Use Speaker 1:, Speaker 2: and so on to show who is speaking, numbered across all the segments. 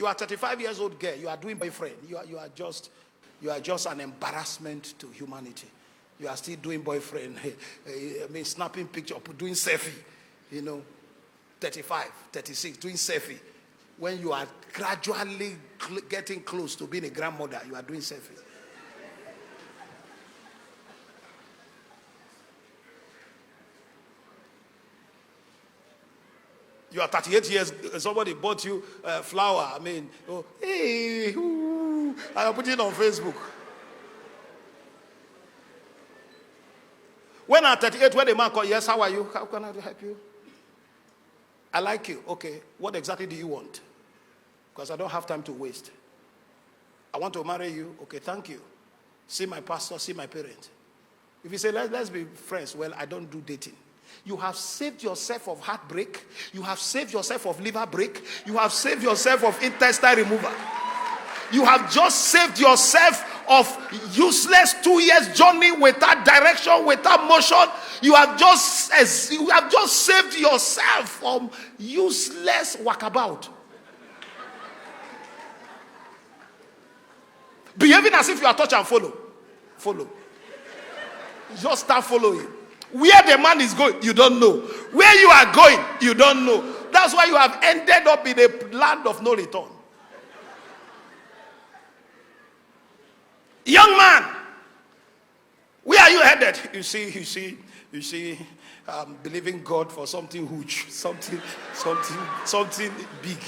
Speaker 1: You are 35 years old girl. You are doing boyfriend. You are just an embarrassment to humanity. You are still doing boyfriend. Snapping picture, doing selfie. 35, 36, doing selfie. When you are gradually getting close to being a grandmother, you are doing selfie. You are 38 years, somebody bought you a flower. Hey, ooh, I put it on Facebook. When I'm 38, when the man called, yes, how are you? How can I help you? I like you. Okay, what exactly do you want? Because I don't have time to waste. I want to marry you. Okay, thank you. See my pastor, see my parents. If you say, let's be friends, well, I don't do dating. You have saved yourself of heartbreak. You have saved yourself of liver break. You have saved yourself of intestine removal. You have just saved yourself of useless 2 years journey without direction, without motion. You have just saved yourself from useless walkabout. Behaving as if you are touch and follow. Follow. Just start following. Where the man is going, you don't know. Where you are going, you don't know. That's why you have ended up in a land of no return. Young man, where are you headed? You see, believing God for something huge, something big.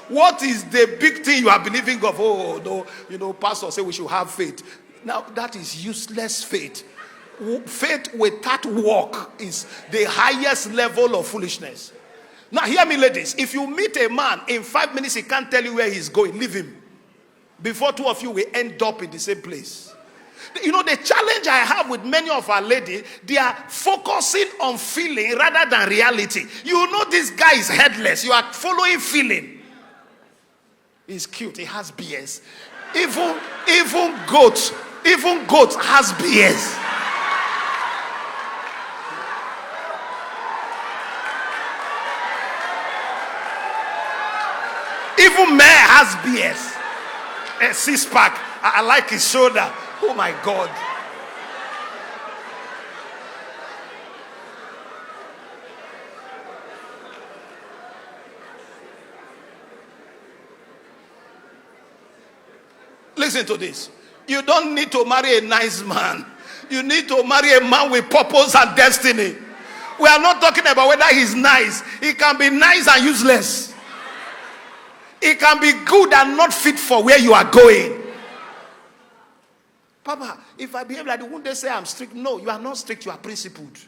Speaker 1: What is the big thing you are believing God for? Oh, no, pastor say we should have faith. Now, that is useless faith. Faith without work is the highest level of foolishness. Now, hear me, ladies. If you meet a man, in 5 minutes, he can't tell you where he's going. Leave him. Before two of you will end up in the same place. The challenge I have with many of our ladies, they are focusing on feeling rather than reality. This guy is headless. You are following feeling. He's cute. He has BS. Even goat has BS. Even Mare has BS. A six-pack. I like his shoulder. Oh my God. Listen to this. You don't need to marry a nice man. You need to marry a man with purpose and destiny. We are not talking about whether he's nice. He can be nice and useless. It can be good and not fit for where you are going. Papa, if I behave like that, won't they say I'm strict? No, you are not strict, you are principled.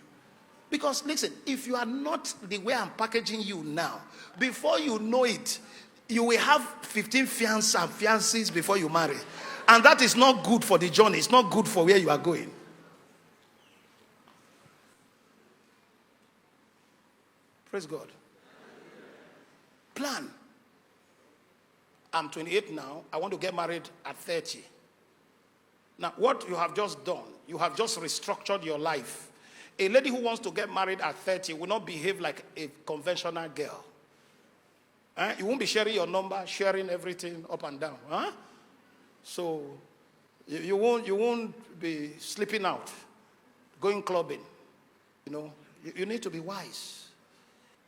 Speaker 1: Because listen, if you are not the way I'm packaging you now, before you know it, you will have 15 fiancés and fiancées before you marry. And that is not good for the journey. It's not good for where you are going. Praise God. Plan. I'm 28 now. I want to get married at 30. Now, what you have just done, you have just restructured your life. A lady who wants to get married at 30 will not behave like a conventional girl. You won't be sharing your number, sharing everything up and down. So, you won't be sleeping out, going clubbing. You need to be wise.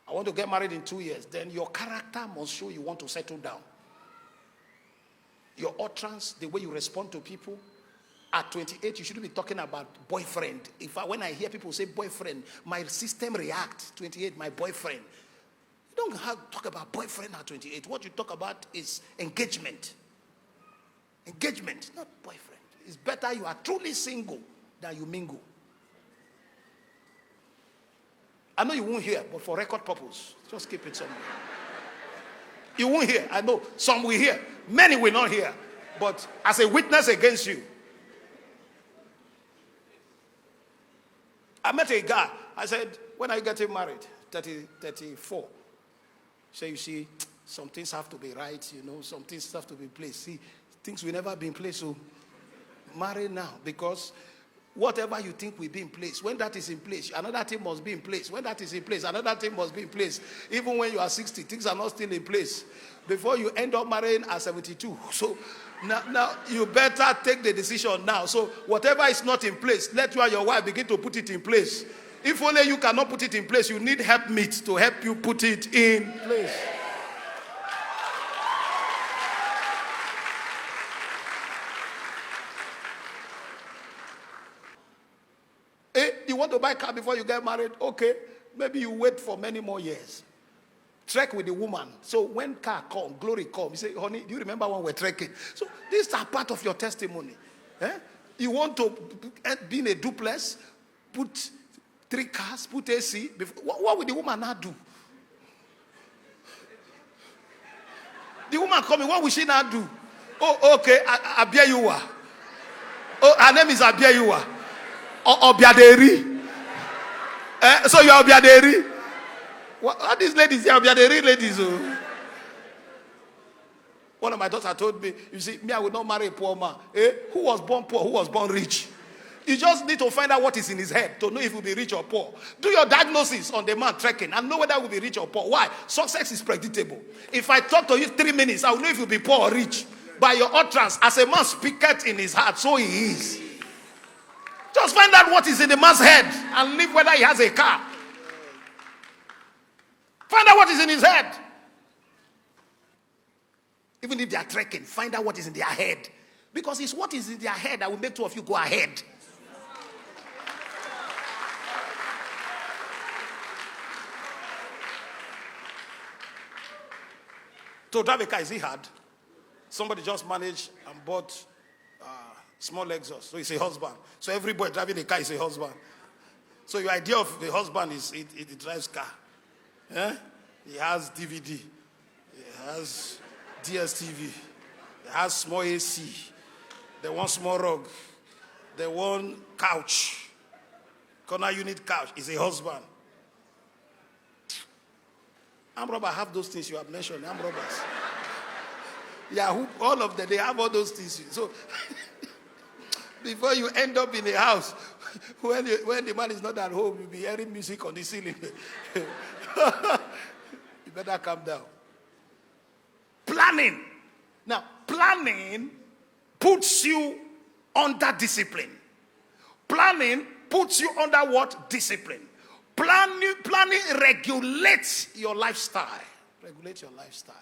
Speaker 1: I want to get married in 2 years. Then your character must show you want to settle down. Your utterance, the way you respond to people. At 28, you shouldn't be talking about boyfriend. When I hear people say boyfriend, my system reacts. 28, my boyfriend. You don't talk about boyfriend at 28. What you talk about is engagement. Engagement, not boyfriend. It's better you are truly single than you mingle. I know you won't hear, but for record purpose, just keep it somewhere. You won't hear. I know some will hear. Many will not hear. But as a witness against you, I met a guy. I said, when are you getting married? 34. So you see, some things have to be right, some things have to be in place. See, things will never be in place, so marry now. Because whatever you think will be in place, when that is in place, another thing must be in place. When that is in place, another thing must be in place. Even when you are 60, things are not still in place. Before you end up marrying at 72. So now you better take the decision now. So whatever is not in place, let you and your wife begin to put it in place. If only you cannot put it in place, you need helpmeet to help you put it in place. You want to buy a car before you get married? Okay. Maybe you wait for many more years. Trek with the woman. So when car come, glory come. You say, honey, do you remember when we're trekking? So these are part of your testimony. You want to be in a duplex, put 3 cars, put AC. What will the woman now do? The woman coming, what will she now do? Oh, okay, Abiayuwa. Oh, her name is Abiayuwa. Obiaderi. So you are Obiaderi. What these ladies? They are Obiaderi ladies. Oh. One of my daughters told me, you see, me, I would not marry a poor man. Who was born poor? Who was born rich? You just need to find out what is in his head to know if he will be rich or poor. Do your diagnosis on the man trekking and know whether he will be rich or poor. Why? Success is predictable. If I talk to you 3 minutes, I will know if you will be poor or rich. By your utterance, as a man speaketh in his heart, so he is. Just find out what is in the man's head and leave whether he has a car. Find out what is in his head. Even if they are trekking, find out what is in their head. Because it's what is in their head that will make 2 of you go ahead. To drive a car, is it hard? Somebody just managed and bought small Lexus. So he's a husband. So every boy driving a car is a husband. So your idea of the husband is it drives car. He has DVD. He has DSTV. He has small AC. They want small rug. They want couch. Corner unit couch. He's a husband. Armed robbers have those things you have mentioned. Armed robbers. Yeah, all of them, they have all those things. So before you end up in a house, when the man is not at home, you'll be hearing music on the ceiling. You better calm down. Planning. Now, planning puts you under discipline. Planning puts you under what? Discipline. Planning regulates your lifestyle. Regulate your lifestyle.